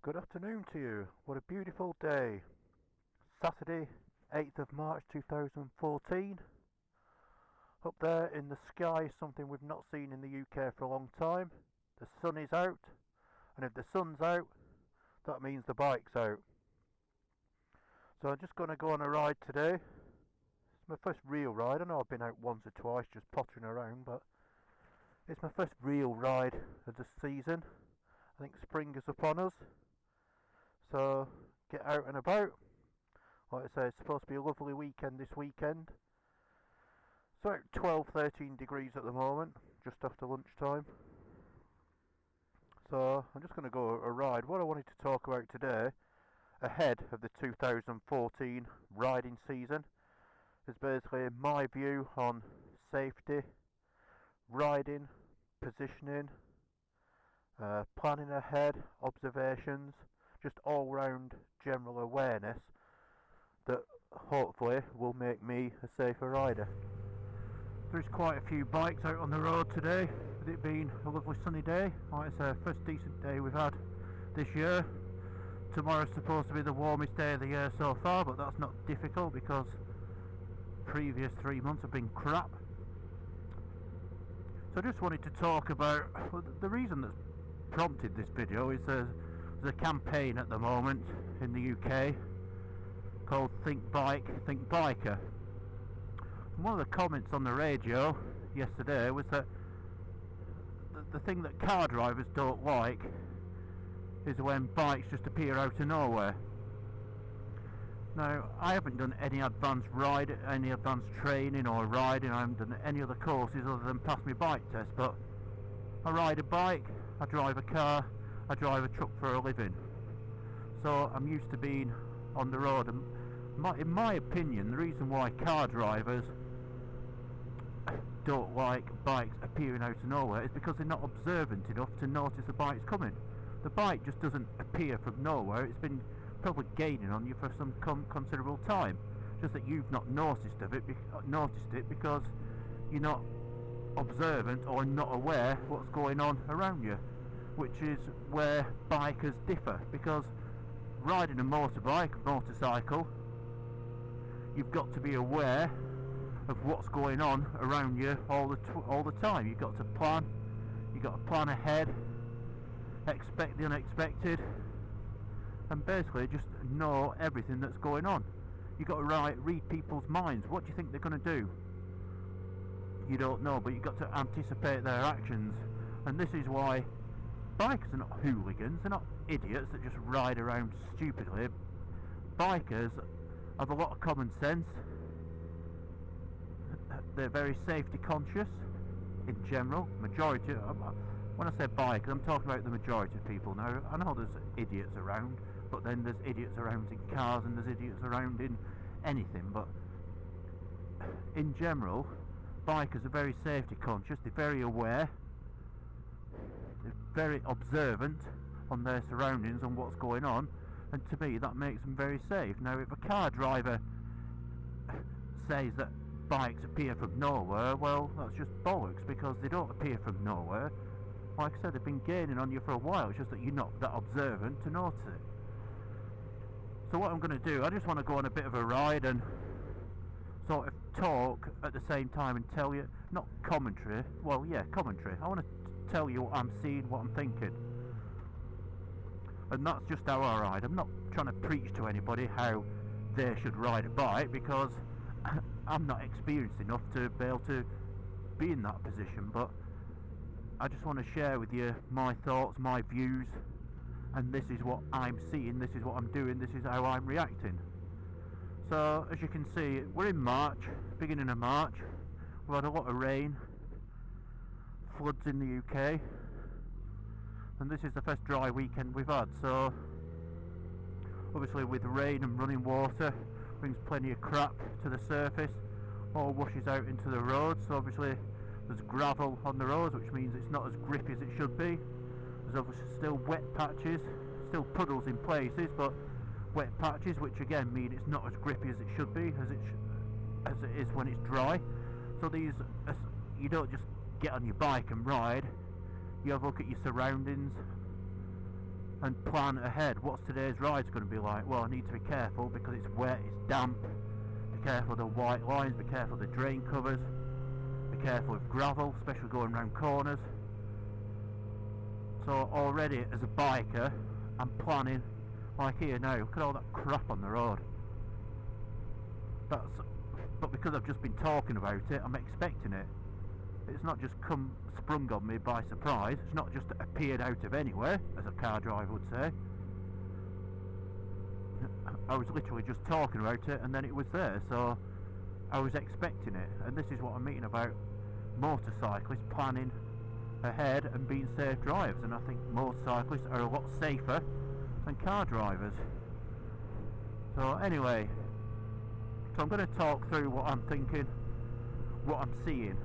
Good afternoon to you. What a beautiful day. Saturday, 8th of March 2014. Up there in the sky, something we've not seen in the UK for a long time. The sun is out, and if the sun's out, that means the bike's out. So I'm just going to go on a ride today. It's my first real ride. I know I've been out once or twice just pottering around, but it's my first real ride of the season. I think spring is upon us. So get out and about. Like I say, it's supposed to be a lovely weekend this weekend. It's about 12-13 degrees at the moment, just after lunchtime. So I'm just going to go a ride. What I wanted to talk about today, ahead of the 2014 riding season, is basically my view on safety, riding, positioning, planning ahead, observations, just all round general awareness that hopefully will make me a safer rider. There's quite a few bikes out on the road today, with it being a lovely sunny day. Like I say, first decent day we've had this year. Tomorrow's supposed to be the warmest day of the year so far, but that's not difficult because previous 3 months have been crap. So I just wanted to talk about the reason that's prompted this video is there's a campaign at the moment in the UK called Think Bike, Think Biker. And one of the comments on the radio yesterday was that the thing that car drivers don't like is when bikes just appear out of nowhere. Now, I haven't done any advanced training or riding. I haven't done any other courses other than pass my bike test, but I ride a bike, I drive a car, I drive a truck for a living. So I'm used to being on the road, and in my opinion, the reason why car drivers don't like bikes appearing out of nowhere is because they're not observant enough to notice the bike's coming. The bike just doesn't appear from nowhere. It's been probably gaining on you for some considerable time, just that you've not noticed it because you're not observant or not aware what's going on around you, which is where bikers differ. Because riding a motorcycle, you've got to be aware of what's going on around you all the time. You've got to plan ahead, expect the unexpected, and basically just know everything that's going on. You've got to read people's minds. What do you think they're going to do? You don't know, but you've got to anticipate their actions. And this is why bikers are not hooligans. They're not idiots that just ride around stupidly. Bikers have a lot of common sense. They're very safety conscious in general. Majority, when I say bikers, I'm talking about the majority of people. Now, I know there's idiots around, but then there's idiots around in cars and there's idiots around in anything. But in general, bikers are very safety conscious. They're very aware. They're very observant on their surroundings and what's going on, and to me that makes them very safe. Now, if a car driver says that bikes appear from nowhere, well, that's just bollocks, because they don't appear from nowhere. Like I said, they've been gaining on you for a while. It's just that you're not that observant to notice it. So what I'm going to do, I just want to go on a bit of a ride and sort of talk at the same time and tell you, not commentary, well, yeah, commentary. I want to tell you what I'm seeing, what I'm thinking. And that's just how I ride. I'm not trying to preach to anybody how they should ride a bike, because I'm not experienced enough to be able to be in that position, but I just want to share with you my thoughts, my views, and this is what I'm seeing, this is what I'm doing, this is how I'm reacting. So, as you can see, we're in March, beginning of March. We've had a lot of rain, floods in the UK, and this is the first dry weekend we've had. So, obviously with rain and running water, brings plenty of crap to the surface, all washes out into the roads. So obviously there's gravel on the roads, which means it's not as grippy as it should be. There's obviously still wet patches, still puddles in places, but wet patches, which again mean it's not as grippy as it should be, as it is when it's dry. So these, you don't just get on your bike and ride. You have a look at your surroundings, and plan ahead. What's today's ride's going to be like? Well, I need to be careful because it's wet, it's damp. Be careful of the white lines, be careful of the drain covers, be careful of gravel, especially going around corners. So already as a biker, I'm planning, like here now, look at all that crap on the road. But because I've just been talking about it, I'm expecting it. It's not just sprung on me by surprise. It's not just appeared out of anywhere, as a car driver would say. I was literally just talking about it and then it was there, so I was expecting it. And this is what I'm meaning about motorcyclists planning ahead and being safe drivers. And I think motorcyclists are a lot safer than car drivers. So anyway, so I'm going to talk through what I'm thinking, what I'm seeing,